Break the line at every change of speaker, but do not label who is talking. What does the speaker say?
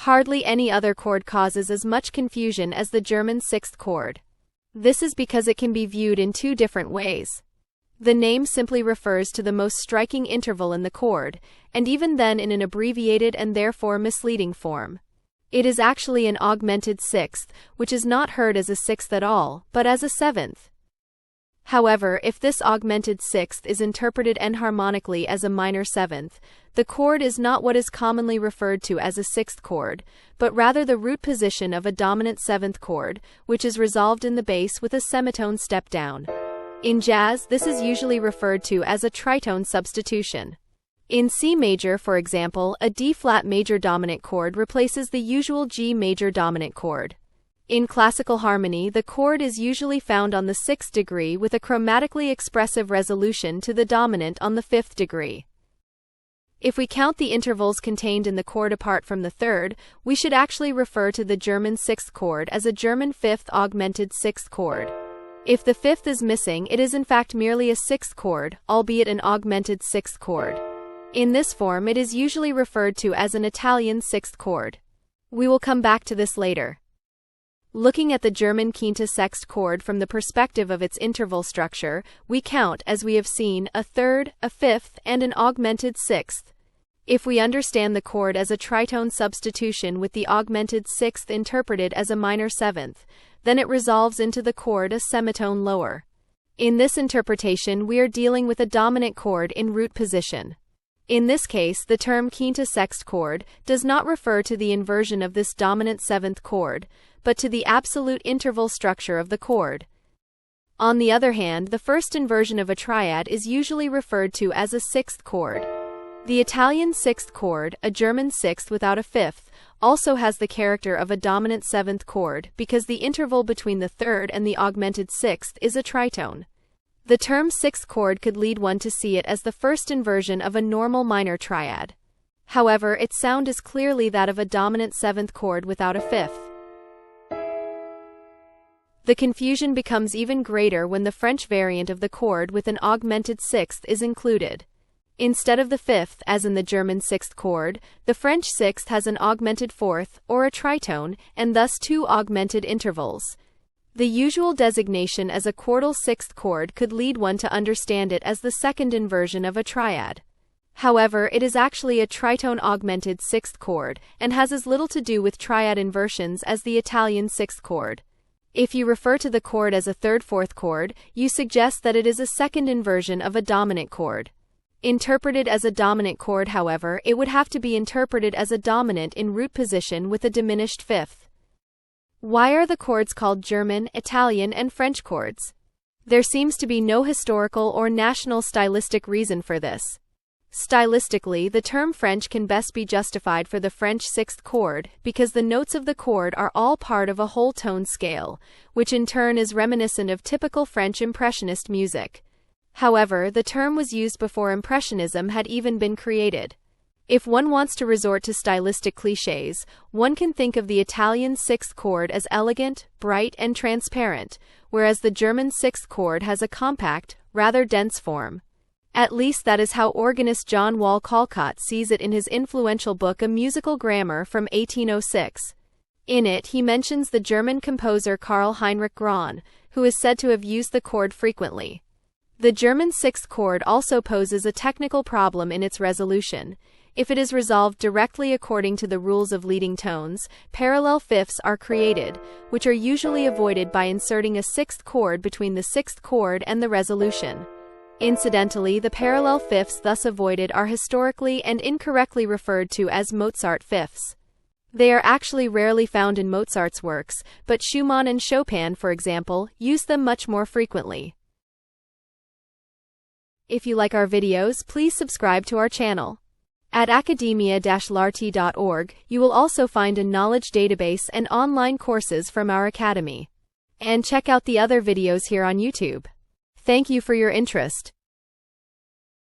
Hardly any other chord causes as much confusion as the German sixth chord. This is because it can be viewed in two different ways. The name simply refers to the most striking interval in the chord, and even then in an abbreviated and therefore misleading form. It is actually an augmented sixth, which is not heard as a sixth at all, but as a seventh. However, if this augmented sixth is interpreted enharmonically as a minor seventh, the chord is not what is commonly referred to as a sixth chord, but rather the root position of a dominant seventh chord, which is resolved in the bass with a semitone step down. In jazz, this is usually referred to as a tritone substitution. In C major, for example, a D-flat major dominant chord replaces the usual G major dominant chord. In classical harmony, the chord is usually found on the sixth degree with a chromatically expressive resolution to the dominant on the fifth degree. If we count the intervals contained in the chord apart from the third, we should actually refer to the German sixth chord as a German fifth augmented sixth chord. If the fifth is missing, it is in fact merely a sixth chord, albeit an augmented sixth chord. In this form, it is usually referred to as an Italian sixth chord. We will come back to this later. Looking at the German quinta sext chord from the perspective of its interval structure, we count, as we have seen, a third, a fifth, and an augmented sixth. If we understand the chord as a tritone substitution with the augmented sixth interpreted as a minor seventh, then it resolves into the chord a semitone lower. In this interpretation, we are dealing with a dominant chord in root position. In this case, the term quinta sext chord does not refer to the inversion of this dominant seventh chord, but to the absolute interval structure of the chord. On the other hand, the first inversion of a triad is usually referred to as a sixth chord. The Italian sixth chord, a German sixth without a fifth, also has the character of a dominant seventh chord because the interval between the third and the augmented sixth is a tritone. The term sixth chord could lead one to see it as the first inversion of a normal minor triad. However, its sound is clearly that of a dominant seventh chord without a fifth. The confusion becomes even greater when the French variant of the chord with an augmented sixth is included. Instead of the fifth, as in the German sixth chord, the French sixth has an augmented fourth, or a tritone, and thus two augmented intervals. The usual designation as a chordal sixth chord could lead one to understand it as the second inversion of a triad. However, it is actually a tritone augmented sixth chord, and has as little to do with triad inversions as the Italian sixth chord. If you refer to the chord as a third-fourth chord, you suggest that it is a second inversion of a dominant chord. Interpreted as a dominant chord, however, it would have to be interpreted as a dominant in root position with a diminished fifth. Why are the chords called German, Italian, and French chords? There seems to be no historical or national stylistic reason for this. Stylistically, the term French can best be justified for the French sixth chord because the notes of the chord are all part of a whole tone scale, which in turn is reminiscent of typical French Impressionist music. However, the term was used before Impressionism had even been created. If one wants to resort to stylistic clichés, one can think of the Italian sixth chord as elegant, bright, and transparent, whereas the German sixth chord has a compact, rather dense form. At least that is how organist John Wall Callcott sees it in his influential book A Musical Grammar from 1806. In it, he mentions the German composer Karl Heinrich Graun, who is said to have used the chord frequently. The German sixth chord also poses a technical problem in its resolution. If it is resolved directly according to the rules of leading tones, parallel fifths are created, which are usually avoided by inserting a sixth chord between the sixth chord and the resolution. Incidentally, the parallel fifths thus avoided are historically and incorrectly referred to as Mozart fifths. They are actually rarely found in Mozart's works, but Schumann and Chopin, for example, use them much more frequently. If you like our videos, please subscribe to our channel. At academia-larty.org, you will also find a knowledge database and online courses from our academy. And check out the other videos here on YouTube. Thank you for your interest.